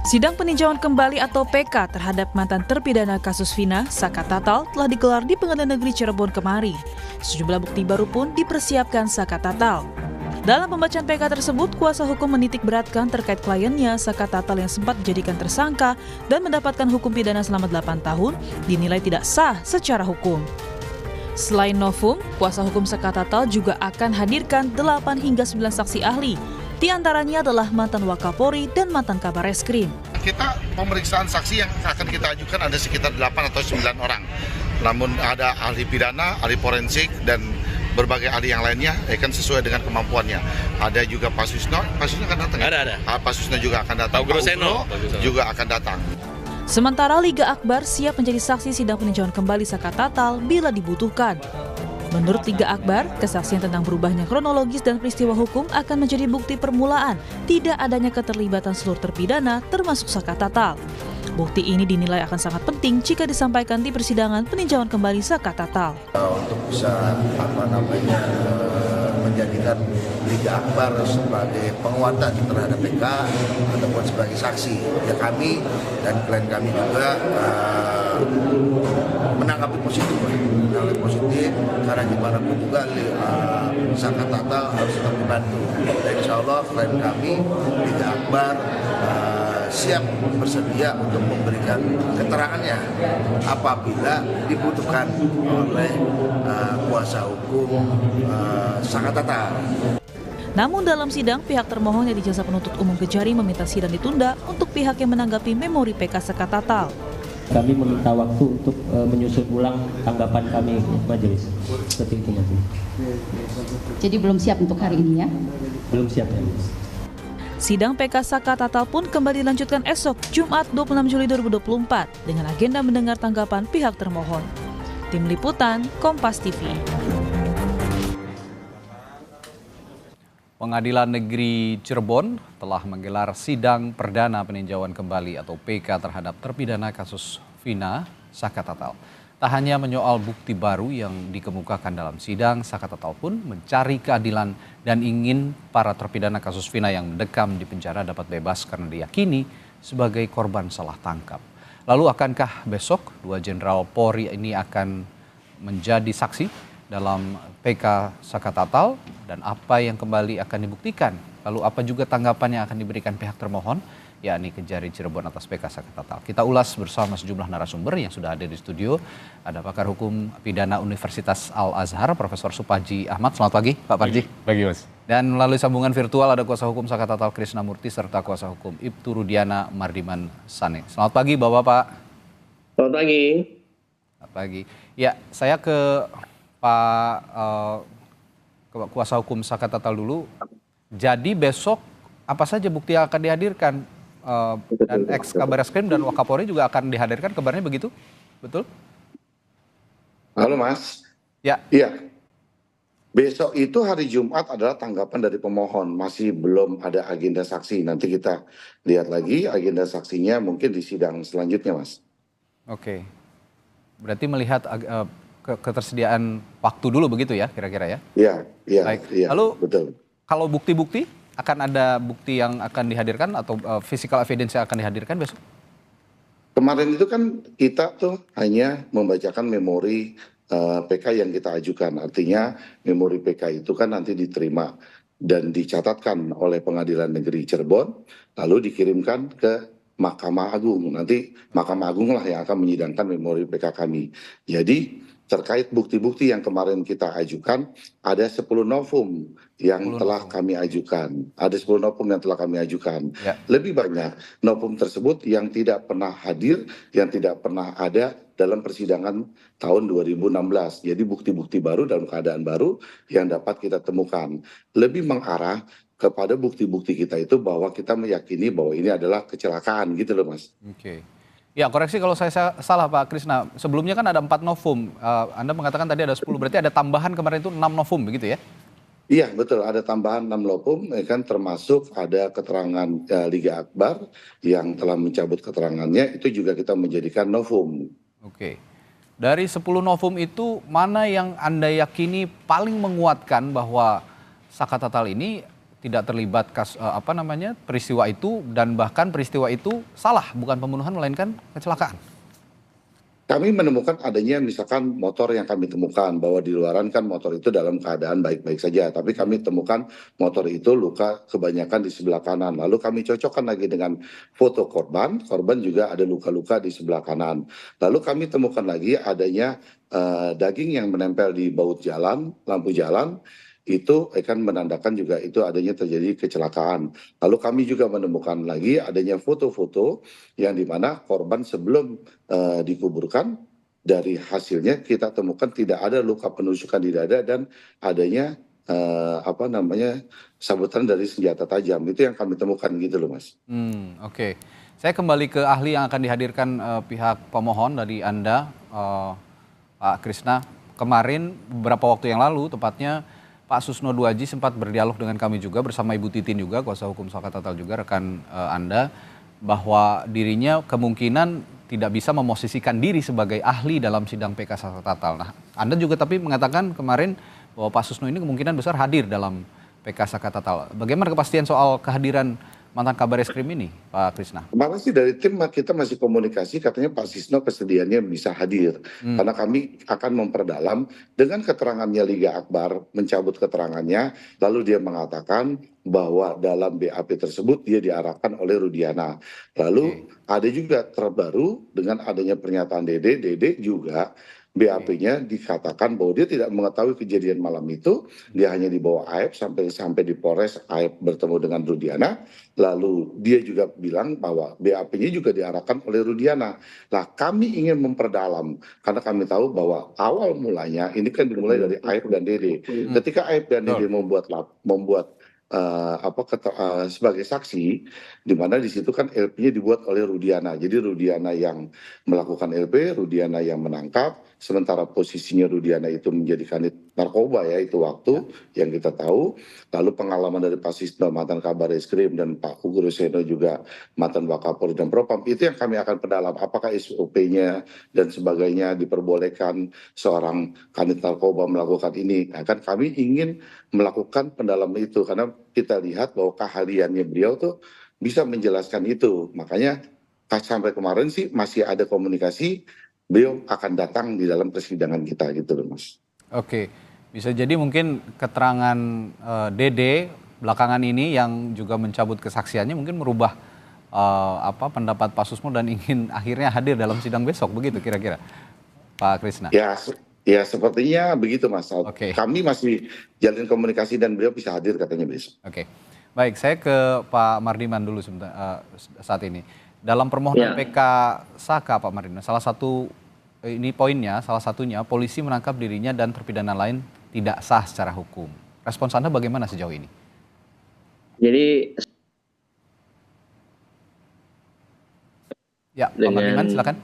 Sidang peninjauan kembali atau PK terhadap mantan terpidana kasus Vina, Saka Tatal, telah digelar di Pengadilan Negeri Cirebon kemarin. Sejumlah bukti baru pun dipersiapkan Saka Tatal. Dalam pembacaan PK tersebut, kuasa hukum menitik beratkan terkait kliennya Saka Tatal yang sempat dijadikan tersangka dan mendapatkan hukum pidana selama 8 tahun dinilai tidak sah secara hukum. Selain novum, kuasa hukum Saka Tatal juga akan hadirkan 8 hingga 9 saksi ahli. Di antaranya adalah mantan Wakapolri dan mantan Kabar Reskrim. Kita pemeriksaan saksi yang akan kita ajukan ada sekitar 8 atau 9 orang. Namun ada ahli pidana, ahli forensik, dan berbagai ahli yang lainnya kan sesuai dengan kemampuannya. Ada juga Pak Susno akan datang. Ada. Pak Susno juga akan datang. Pak Groseno juga akan datang. Sementara Liga Akbar siap menjadi saksi sidang peninjauan kembali Saka Tatal bila dibutuhkan. Menurut Liga Akbar, kesaksian tentang berubahnya kronologis dan peristiwa hukum akan menjadi bukti permulaan tidak adanya keterlibatan seluruh terpidana termasuk Saka Tatal. Bukti ini dinilai akan sangat penting jika disampaikan di persidangan peninjauan kembali Saka Tatal. Untuk bisa menjadikan Liga Akbar sebagai penguatan terhadap PK ataupun sebagai saksi, ya kami dan klien kami juga menanggapi positif karena gimana pun juga Saka Tatal harus tetap dibantu. Dan insya Allah klien kami Liga Akbar siap bersedia untuk memberikan keterangannya apabila dibutuhkan oleh kuasa hukum Saka Tatal. Namun dalam sidang, pihak termohon yang dijasa penuntut umum Kejari meminta sidang ditunda untuk pihak yang menanggapi memori PK Saka Tatal. Kami meminta waktu untuk menyusun ulang tanggapan kami majelis. Seperti itu majelis. Jadi belum siap untuk hari ini ya? Belum siap ya. Sidang PK Saka Tatal pun kembali dilanjutkan esok Jumat 26 Juli 2024 dengan agenda mendengar tanggapan pihak termohon. Tim Liputan, Kompas TV. Pengadilan Negeri Cirebon telah menggelar sidang perdana peninjauan kembali atau PK terhadap terpidana kasus Vina, Saka Tatal. Tak hanya menyoal bukti baru yang dikemukakan dalam sidang, Saka Tatal pun mencari keadilan dan ingin para terpidana kasus Vina yang mendekam di penjara dapat bebas karena diyakini sebagai korban salah tangkap. Lalu akankah besok dua Jenderal Polri ini akan menjadi saksi dalam PK Saka Tatal dan apa yang kembali akan dibuktikan? Lalu apa juga tanggapan yang akan diberikan pihak termohon, yakni Kejari Cirebon atas PK Saka Tatal? Kita ulas bersama sejumlah narasumber yang sudah hadir di studio. Ada pakar hukum pidana Universitas Al-Azhar, Profesor Supaji Ahmad. Selamat pagi, Pak Parji. Pagi, Mas. Dan melalui sambungan virtual ada kuasa hukum Saka Tatal Krisnamurti serta kuasa hukum Ibtu Rudiana Mardiman Sane. Selamat pagi, Bapak-bapak. Selamat pagi. Selamat pagi. Ya, saya ke Pak kuasa hukum Saka Tatal dulu. Jadi besok apa saja bukti yang akan dihadirkan? Dan ex Kabar Reskrim dan Wakapolri juga akan dihadirkan, kabarnya begitu? Betul? Halo Mas. Ya. Iya. Besok itu hari Jumat adalah tanggapan dari pemohon. Masih belum ada agenda saksi. Nanti kita lihat lagi agenda saksinya mungkin di sidang selanjutnya, Mas. Oke. Berarti melihat ketersediaan waktu dulu begitu ya kira-kira ya? Iya. Baik. Iya, lalu betul. Kalau bukti-bukti akan ada bukti yang akan dihadirkan atau physical evidence yang akan dihadirkan besok? Kemarin itu kan kita tuh hanya membacakan memori PK yang kita ajukan. Artinya memori PK itu kan nanti diterima dan dicatatkan oleh Pengadilan Negeri Cirebon lalu dikirimkan ke Mahkamah Agung. Nanti Mahkamah Agung lah yang akan menyidangkan memori PK kami. Jadi terkait bukti-bukti yang kemarin kita ajukan, ada 10 novum yang telah kami ajukan. Ada 10 novum yang telah kami ajukan. Ya. Lebih banyak novum tersebut yang tidak pernah hadir, yang tidak pernah ada dalam persidangan tahun 2016. Jadi bukti-bukti baru dalam keadaan baru yang dapat kita temukan. Lebih mengarah kepada bukti-bukti kita itu bahwa kita meyakini bahwa ini adalah kecelakaan gitu loh Mas. Oke. Ya, koreksi kalau saya salah Pak Krisna. Sebelumnya kan ada 4 novum. Anda mengatakan tadi ada 10, berarti ada tambahan kemarin itu 6 novum begitu ya? Iya betul, ada tambahan 6 novum, kan termasuk ada keterangan Liga Akbar yang telah mencabut keterangannya, itu juga kita menjadikan novum. Oke. Dari 10 novum itu mana yang Anda yakini paling menguatkan bahwa Saka Tatal ini tidak terlibat peristiwa itu, dan bahkan peristiwa itu salah, bukan pembunuhan melainkan kecelakaan? Kami menemukan adanya misalkan motor yang kami temukan bahwa di luaran kan motor itu dalam keadaan baik-baik saja, tapi kami temukan motor itu luka kebanyakan di sebelah kanan. Lalu kami cocokkan lagi dengan foto korban juga ada luka-luka di sebelah kanan. Lalu kami temukan lagi adanya daging yang menempel di baut jalan, lampu jalan, itu akan menandakan juga itu adanya terjadi kecelakaan. Lalu kami juga menemukan lagi adanya foto-foto yang dimana korban sebelum dikuburkan, dari hasilnya kita temukan tidak ada luka penusukan di dada dan adanya sabetan dari senjata tajam. Itu yang kami temukan gitu loh, Mas. Oke. Saya kembali ke ahli yang akan dihadirkan pihak pemohon dari Anda, Pak Krisna. Kemarin beberapa waktu yang lalu tepatnya Pak Susno Duaji sempat berdialog dengan kami juga bersama Ibu Titin juga, kuasa hukum Saka Tatal juga, rekan Anda, bahwa dirinya kemungkinan tidak bisa memosisikan diri sebagai ahli dalam sidang PK Saka Tatal. Nah, Anda juga tapi mengatakan kemarin bahwa Pak Susno ini kemungkinan besar hadir dalam PK Saka Tatal. Bagaimana kepastian soal kehadiran mantan Kabar Eskrim ini, Pak Krisna? Kemarin sih dari tim kita masih komunikasi, katanya Pak Susno kesediaannya bisa hadir. Karena kami akan memperdalam dengan keterangannya Liga Akbar, mencabut keterangannya, lalu dia mengatakan bahwa dalam BAP tersebut dia diarahkan oleh Rudiana. Lalu ada juga terbaru dengan adanya pernyataan Dede juga BAP-nya dikatakan bahwa dia tidak mengetahui kejadian malam itu, dia hanya dibawa Aep sampai di Polres, Aep bertemu dengan Rudiana, lalu dia juga bilang bahwa BAP-nya juga diarahkan oleh Rudiana. Nah, kami ingin memperdalam karena kami tahu bahwa awal mulanya ini kan dimulai dari Aep dan Dede. Ketika Aep dan Dede membuat sebagai saksi, di mana di situ kan LP-nya dibuat oleh Rudiana. Jadi Rudiana yang melakukan LP, Rudiana yang menangkap, sementara posisinya Rudiana itu menjadi kanit narkoba ya itu waktu yang kita tahu. Lalu pengalaman dari Pak Susno mantan Kabar Eskrim dan Pak Hugo Roseno juga mantan Wakapolri dan Propam, itu yang kami akan perdalam. Apakah SOP-nya dan sebagainya diperbolehkan seorang kanit narkoba melakukan ini? Nah, kan kami ingin melakukan pendalaman itu karena kita lihat bahwa keahliannya beliau tuh bisa menjelaskan itu. Makanya sampai kemarin sih masih ada komunikasi, beliau akan datang di dalam persidangan kita gitu loh, Mas. Oke, bisa jadi mungkin keterangan Dede belakangan ini yang juga mencabut kesaksiannya mungkin merubah pendapat Pak Susno dan ingin akhirnya hadir dalam sidang besok, begitu kira-kira, Pak Krisna? Ya sepertinya begitu, Mas. Oke. Kami masih jalin komunikasi dan beliau bisa hadir katanya besok. Oke, baik, saya ke Pak Mardiman dulu saat ini. Dalam permohonan PK Saka, Pak Mardiman, salah satunya polisi menangkap dirinya dan terpidana lain tidak sah secara hukum. Respons Anda bagaimana sejauh ini? Jadi ya, Pak Mardiman silakan.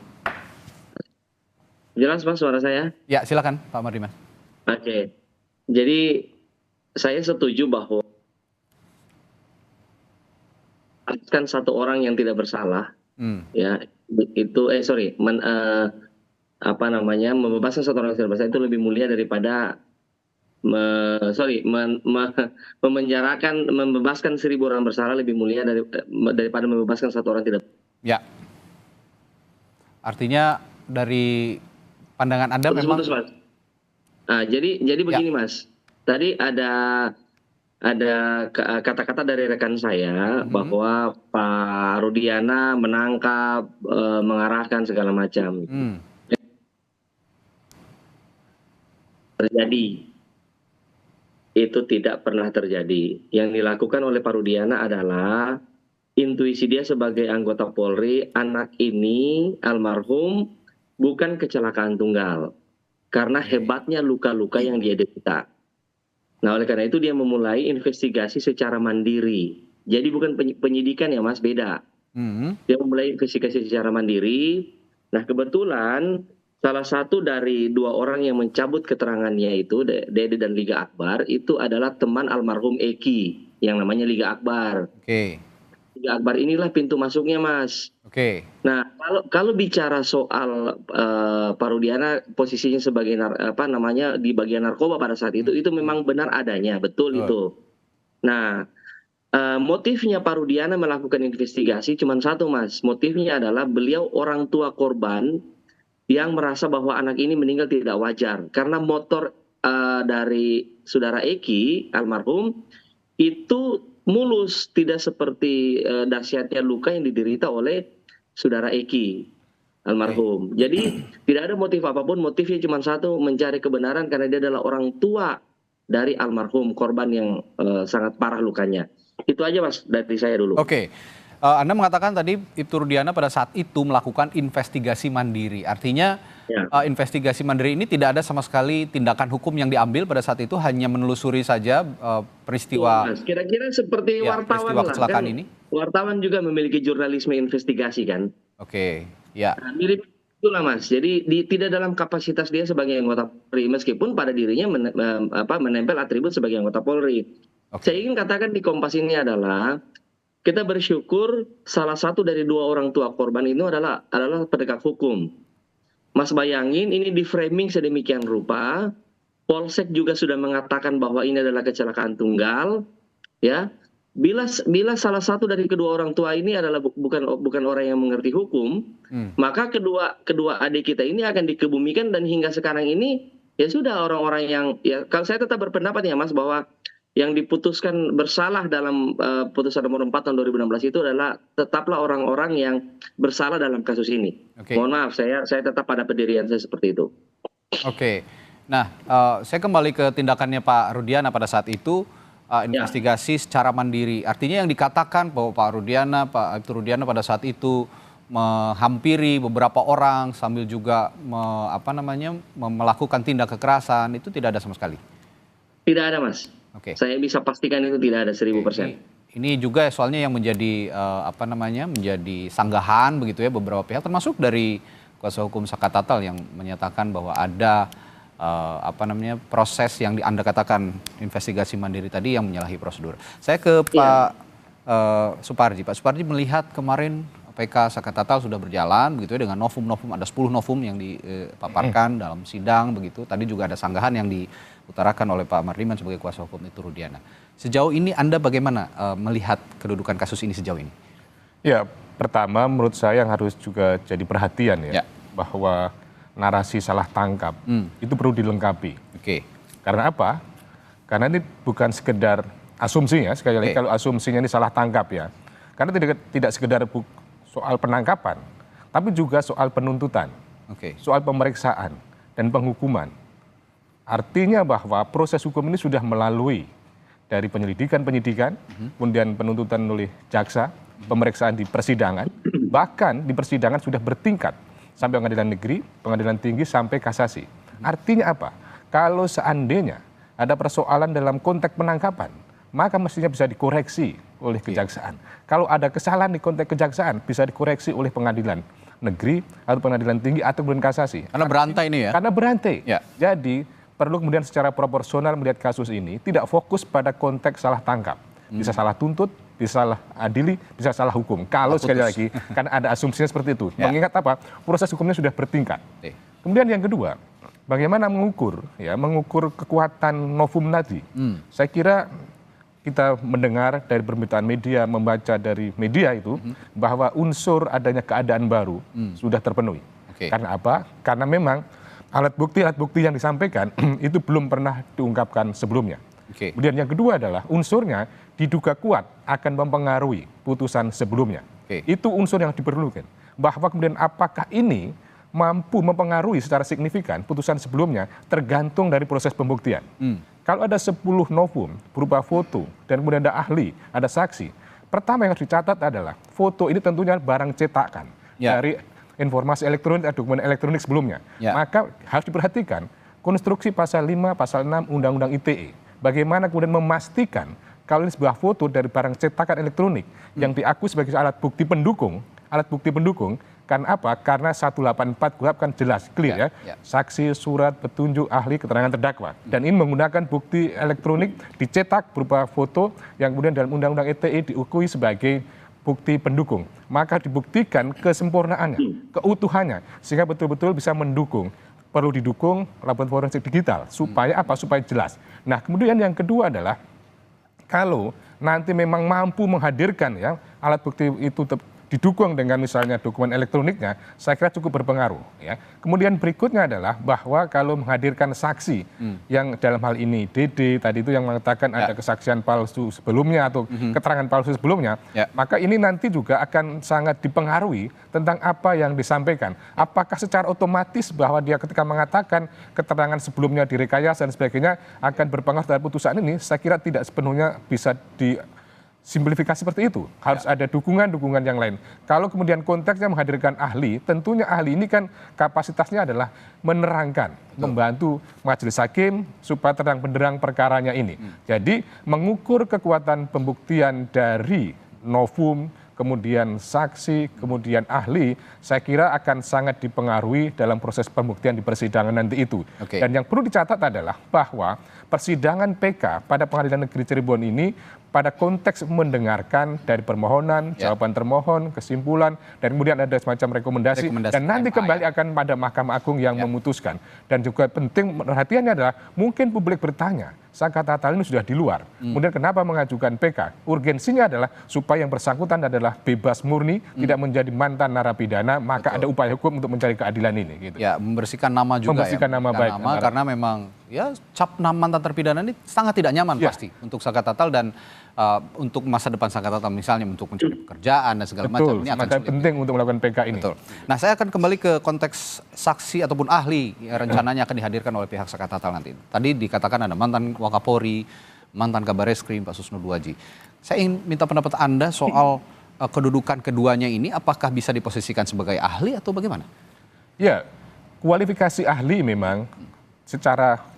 Jelas Pak suara saya? Ya, silakan Pak Mardiman. Oke. Jadi saya setuju bahwa kan satu orang yang tidak bersalah, ya itu membebaskan satu orang yang tidak bersalah itu lebih mulia daripada membebaskan 1.000 orang bersalah lebih mulia daripada membebaskan satu orang tidak. Ya. Artinya dari pandangan Anda memang. Putus, Mas. Nah, jadi begini Mas. Tadi ada kata-kata dari rekan saya bahwa Pak Rudiana menangkap, mengarahkan segala macam. Terjadi. Itu tidak pernah terjadi. Yang dilakukan oleh Pak Rudiana adalah intuisi dia sebagai anggota Polri, anak ini almarhum bukan kecelakaan tunggal. Karena hebatnya luka-luka yang dia derita. Nah, oleh karena itu dia memulai investigasi secara mandiri. Jadi bukan penyidikan ya Mas, beda. Dia memulai investigasi secara mandiri. Nah, kebetulan salah satu dari 2 orang yang mencabut keterangannya itu, Dede dan Liga Akbar, itu adalah teman almarhum Eki, yang namanya Liga Akbar. Liga Akbar inilah pintu masuknya Mas. Nah, kalau bicara soal Pak Rudiana posisinya sebagai di bagian narkoba pada saat itu memang benar adanya, betul itu. Nah, motifnya Pak Rudiana melakukan investigasi cuma satu, Mas. Motifnya adalah beliau orang tua korban yang merasa bahwa anak ini meninggal tidak wajar karena motor dari saudara Eki almarhum itu mulus, tidak seperti dahsyatnya luka yang diderita oleh saudara Eki almarhum. Jadi tidak ada motif apapun, motifnya cuma satu, mencari kebenaran karena dia adalah orang tua dari almarhum korban yang sangat parah lukanya. Itu aja, Mas, dari saya dulu. Oke. Anda mengatakan tadi Ibtu Rudiana pada saat itu melakukan investigasi mandiri. Artinya investigasi mandiri ini tidak ada sama sekali tindakan hukum yang diambil pada saat itu, hanya menelusuri saja peristiwa. Kira-kira seperti wartawan peristiwa kecelakaan ini. Wartawan juga memiliki jurnalisme investigasi kan. Oke, ya. Nah, mirip itulah, Mas. Jadi tidak dalam kapasitas dia sebagai anggota Polri, meskipun pada dirinya menempel atribut sebagai anggota Polri. Saya ingin katakan di Kompas ini adalah kita bersyukur salah satu dari dua orang tua korban itu adalah penegak hukum. Mas bayangin ini di framing sedemikian rupa, Polsek juga sudah mengatakan bahwa ini adalah kecelakaan tunggal, ya. Bila salah satu dari kedua orang tua ini adalah bukan orang yang mengerti hukum, maka kedua adik kita ini akan dikebumikan, dan hingga sekarang ini ya sudah orang-orang yang, ya kalau saya tetap berpendapat ya, Mas, bahwa yang diputuskan bersalah dalam putusan nomor 4 tahun 2016 itu adalah tetaplah orang-orang yang bersalah dalam kasus ini. Mohon maaf, saya tetap pada pendirian saya seperti itu. Oke. Nah, saya kembali ke tindakannya Pak Rudiana pada saat itu, investigasi secara mandiri. Artinya yang dikatakan bahwa Pak Ibtu Rudiana pada saat itu menghampiri beberapa orang sambil juga melakukan tindak kekerasan, itu tidak ada sama sekali? Tidak ada, Mas. Oke. Saya bisa pastikan itu tidak ada 1000%. Ini juga soalnya yang menjadi menjadi sanggahan begitu ya beberapa pihak, termasuk dari kuasa hukum Saka Tatal yang menyatakan bahwa ada proses yang Anda katakan investigasi mandiri tadi yang menyalahi prosedur. Saya ke Pak Suparji. Pak Suparji melihat kemarin PK Saka Tatal sudah berjalan begitu ya dengan novum, ada 10 novum yang dipaparkan dalam sidang begitu. Tadi juga ada sanggahan yang diutarakan oleh Pak Mardiman sebagai kuasa hukum Ibtu Rudiana. Sejauh ini Anda bagaimana melihat kedudukan kasus ini sejauh ini? Ya, pertama menurut saya yang harus juga jadi perhatian ya. Bahwa narasi salah tangkap itu perlu dilengkapi. Oke. Karena apa? Karena ini bukan sekedar asumsi ya, sekali lagi kalau asumsinya ini salah tangkap ya. Karena tidak sekedar soal penangkapan, tapi juga soal penuntutan, soal pemeriksaan dan penghukuman. Artinya bahwa proses hukum ini sudah melalui dari penyidikan, kemudian penuntutan oleh jaksa, pemeriksaan di persidangan, bahkan di persidangan sudah bertingkat sampai pengadilan negeri, pengadilan tinggi, sampai kasasi. Artinya apa? Kalau seandainya ada persoalan dalam konteks penangkapan, maka mestinya bisa dikoreksi oleh kejaksaan. Kalau ada kesalahan di konteks kejaksaan, bisa dikoreksi oleh pengadilan negeri atau pengadilan tinggi atau kemudian kasasi. Karena berantai ini ya? Karena berantai. Ya. Jadi perlu kemudian secara proporsional melihat kasus ini, tidak fokus pada konteks salah tangkap. Bisa salah tuntut, bisa salah adili, bisa salah hukum. Kalau sekali lagi, kan ada asumsinya seperti itu. Mengingat apa? Proses hukumnya sudah bertingkat. Kemudian yang kedua, bagaimana mengukur kekuatan novum tadi. Saya kira kita mendengar dari pemberitaan media, membaca dari media itu, bahwa unsur adanya keadaan baru sudah terpenuhi. Karena apa? Karena memang alat bukti yang disampaikan itu belum pernah diungkapkan sebelumnya. Kemudian yang kedua adalah unsurnya diduga kuat akan mempengaruhi putusan sebelumnya. Itu unsur yang diperlukan. Bahwa kemudian apakah ini mampu mempengaruhi secara signifikan putusan sebelumnya tergantung dari proses pembuktian. Kalau ada 10 novum berupa foto dan kemudian ada ahli, ada saksi, pertama yang harus dicatat adalah foto ini tentunya barang cetakan dari informasi elektronik atau dokumen elektronik sebelumnya. Maka harus diperhatikan konstruksi pasal 5, pasal 6 Undang-Undang ITE. Bagaimana kemudian memastikan kalau ini sebuah foto dari barang cetakan elektronik yang diakui sebagai alat bukti pendukung, karena apa? Karena 184 KUHP kan jelas, clear ya. Saksi, surat, petunjuk, ahli, keterangan terdakwa. Dan ini menggunakan bukti elektronik dicetak berupa foto yang kemudian dalam Undang-Undang ITE diakui sebagai bukti pendukung. Maka dibuktikan kesempurnaannya, keutuhannya, sehingga betul-betul bisa mendukung. Perlu didukung laporan forensik digital supaya apa? Supaya jelas. Nah, kemudian yang kedua adalah kalau nanti memang mampu menghadirkan ya alat bukti itu didukung dengan misalnya dokumen elektroniknya, saya kira cukup berpengaruh. Ya. Kemudian berikutnya adalah bahwa kalau menghadirkan saksi yang dalam hal ini DD tadi itu yang mengatakan ada kesaksian palsu sebelumnya atau keterangan palsu sebelumnya, maka ini nanti juga akan sangat dipengaruhi tentang apa yang disampaikan. Apakah secara otomatis bahwa dia ketika mengatakan keterangan sebelumnya direkayasa dan sebagainya akan berpengaruh terhadap putusan ini, saya kira tidak sepenuhnya bisa simplifikasi seperti itu, harus ada dukungan-dukungan yang lain. Kalau kemudian konteksnya menghadirkan ahli, tentunya ahli ini kan kapasitasnya adalah menerangkan, membantu majelis hakim supaya terang benderang perkaranya ini. Jadi mengukur kekuatan pembuktian dari novum, kemudian saksi, kemudian ahli, saya kira akan sangat dipengaruhi dalam proses pembuktian di persidangan nanti itu. Dan yang perlu dicatat adalah bahwa persidangan PK pada Pengadilan Negeri Cirebon ini pada konteks mendengarkan dari permohonan, jawaban termohon, kesimpulan, dan kemudian ada semacam rekomendasi dan nanti kembali akan pada Mahkamah Agung yang memutuskan. Dan juga penting perhatiannya adalah mungkin publik bertanya, Saka Tatal ini sudah di luar, kemudian kenapa mengajukan PK? Urgensinya adalah supaya yang bersangkutan adalah bebas murni, tidak menjadi mantan narapidana, maka ada upaya hukum untuk mencari keadilan ini. Gitu. Ya, membersihkan nama juga membersihkan nama baik. Karena memang ya cap mantan terpidana ini sangat tidak nyaman pasti untuk Saka Tatal dan untuk masa depan Saka Tatal misalnya untuk mencari pekerjaan dan segala macam ini akan sulit. Penting untuk melakukan PK ini. Betul. Nah, saya akan kembali ke konteks saksi ataupun ahli yang rencananya akan dihadirkan oleh pihak Saka Tatal nanti. Tadi dikatakan ada mantan Wakapolri, mantan Kabareskrim, Pak Susno Duaji. Saya ingin minta pendapat Anda soal kedudukan keduanya ini, apakah bisa diposisikan sebagai ahli atau bagaimana? Ya, kualifikasi ahli memang secara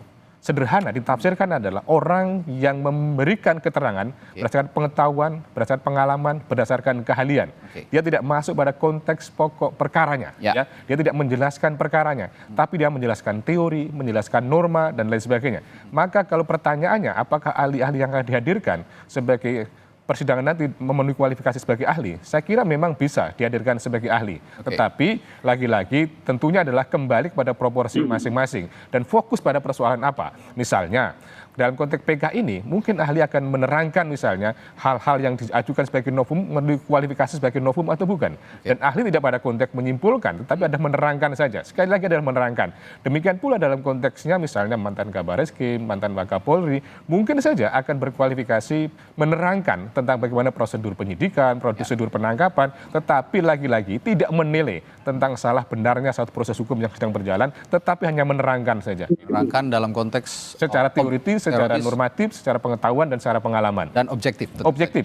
sederhana ditafsirkan adalah orang yang memberikan keterangan berdasarkan pengetahuan, berdasarkan pengalaman, berdasarkan keahlian. Dia tidak masuk pada konteks pokok perkaranya. Ya. Dia tidak menjelaskan perkaranya, tapi dia menjelaskan teori, menjelaskan norma, dan lain sebagainya. Maka kalau pertanyaannya apakah ahli-ahli yang akan dihadirkan sebagai persidangan nanti memenuhi kualifikasi sebagai ahli, saya kira memang bisa dihadirkan sebagai ahli. Tetapi lagi-lagi tentunya adalah kembali kepada proporsi masing-masing dan fokus pada persoalan apa. Misalnya dalam konteks PK ini mungkin ahli akan menerangkan misalnya hal-hal yang diajukan sebagai novum memenuhi kualifikasi sebagai novum atau bukan. Dan ahli tidak pada konteks menyimpulkan, tetapi ada menerangkan saja. Sekali lagi adalah menerangkan. Demikian pula dalam konteksnya misalnya mantan Kabareskrim, mantan Wakapolri, mungkin saja akan berkualifikasi menerangkan tentang bagaimana prosedur penyidikan, prosedur penangkapan, tetapi lagi-lagi tidak menilai tentang salah benarnya satu proses hukum yang sedang berjalan, tetapi hanya menerangkan saja. Menerangkan dalam konteks secara teoritis, secara normatif, secara pengetahuan dan secara pengalaman. Dan objektif.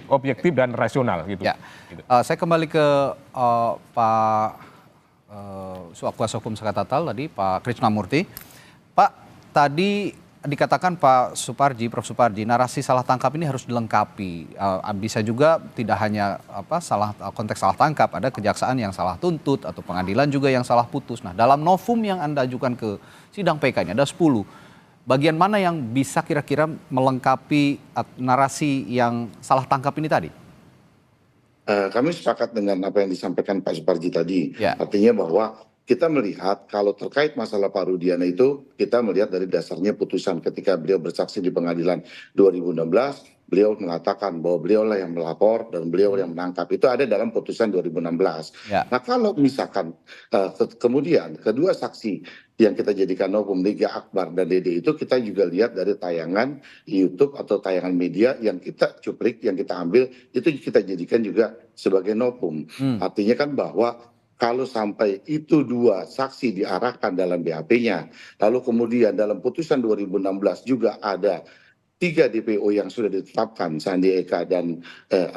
Objektif dan rasional gitu. Ya. Saya kembali ke Pak Kuasa Hukum Saka Tatal tadi, Pak Krishnamurti. Pak, tadi dikatakan Pak Suparji, Prof Suparji, narasi salah tangkap ini harus dilengkapi. Bisa juga tidak hanya konteks salah tangkap, ada kejaksaan yang salah tuntut atau pengadilan juga yang salah putus. Nah, dalam novum yang Anda ajukan ke sidang PK ini ada 10. Bagian mana yang bisa kira-kira melengkapi narasi yang salah tangkap ini tadi? Kami sepakat dengan apa yang disampaikan Pak Suparji tadi. Artinya bahwa kita melihat kalau terkait masalah Pak Rudiana itu, kita melihat dari dasarnya putusan ketika beliau bersaksi di pengadilan 2016, beliau mengatakan bahwa beliaulah yang melapor dan beliau yang menangkap. Itu ada dalam putusan 2016. Nah kalau misalkan kemudian kedua saksi yang kita jadikan novum, Liga Akbar dan Dede itu kita juga lihat dari tayangan YouTube atau tayangan media yang kita cuplik, yang kita ambil, itu kita jadikan juga sebagai novum. Artinya kan bahwa kalau sampai itu dua saksi diarahkan dalam BAP-nya, lalu kemudian dalam putusan 2016 juga ada 3 DPO yang sudah ditetapkan, Sandi Eka dan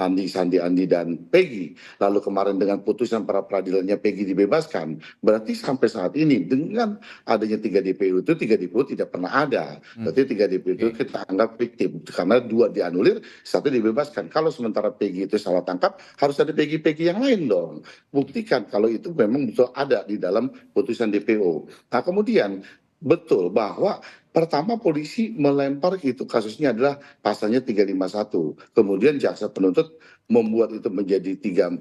Andi dan Peggy. Lalu kemarin dengan putusan para peradilannya Peggy dibebaskan. Berarti sampai saat ini dengan adanya 3 DPO itu, 3 DPO tidak pernah ada. Berarti 3 DPO itu kita anggap fiktif. Karena 2 dianulir, 1 dibebaskan. Kalau sementara Peggy itu salah tangkap, harus ada Peggy yang lain dong. Buktikan kalau itu memang betul ada di dalam putusan DPO. Nah kemudian betul bahwa pertama polisi melempar itu kasusnya adalah pasalnya 351. Kemudian jaksa penuntut membuat itu menjadi 340,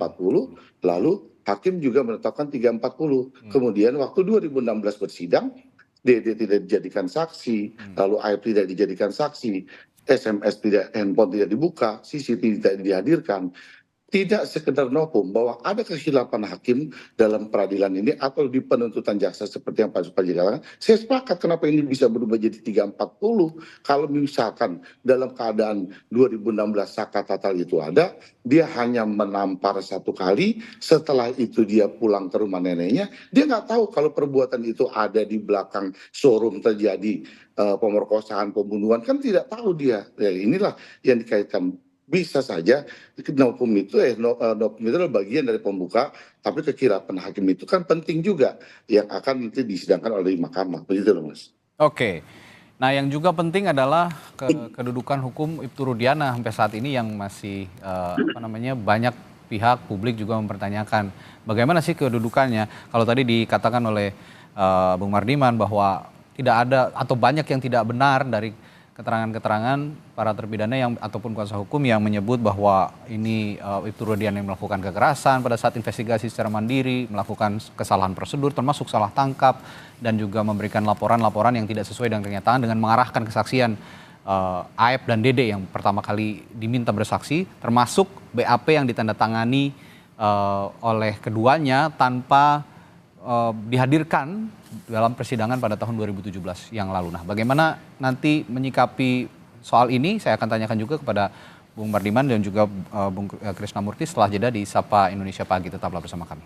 lalu hakim juga menetapkan 340. Kemudian waktu 2016 bersidang, DD tidak dijadikan saksi, lalu AR tidak dijadikan saksi. SMS tidak, handphone tidak dibuka, CCTV tidak dihadirkan, tidak sekedar novum bahwa ada kesilapan hakim dalam peradilan ini atau di penuntutan jaksa seperti yang Pak Suparji katakan. Saya sepakat kenapa ini bisa berubah jadi 340 kalau misalkan dalam keadaan 2016 saka tatal itu ada, dia hanya menampar satu kali, setelah itu dia pulang ke rumah neneknya, dia nggak tahu kalau perbuatan itu ada di belakang showroom terjadi pemerkosaan, pembunuhan, kan tidak tahu dia. Ya, inilah yang dikaitkan. Bisa saja novum itu novum itu adalah bagian dari pembuka, tapi kekilapan hakim itu kan penting juga yang akan nanti disidangkan oleh mahkamah, begitu loh Mas. Oke. Nah, yang juga penting adalah kedudukan hukum Ibtu Rudiana sampai saat ini yang masih banyak pihak publik juga mempertanyakan bagaimana sih kedudukannya. Kalau tadi dikatakan oleh Bung Mardiman bahwa tidak ada atau banyak yang tidak benar dari keterangan-keterangan para terpidana yang ataupun kuasa hukum yang menyebut bahwa ini Ibtu Rudiana yang melakukan kekerasan pada saat investigasi secara mandiri, melakukan kesalahan prosedur termasuk salah tangkap dan juga memberikan laporan-laporan yang tidak sesuai dengan kenyataan dengan mengarahkan kesaksian Aep dan Dede yang pertama kali diminta bersaksi, termasuk BAP yang ditandatangani oleh keduanya tanpa dihadirkan dalam persidangan pada tahun 2017 yang lalu. Nah, bagaimana nanti menyikapi soal ini? Saya akan tanyakan juga kepada Bung Mardiman dan juga Bung Krisnamurti setelah jeda di Sapa Indonesia Pagi. Tetaplah bersama kami.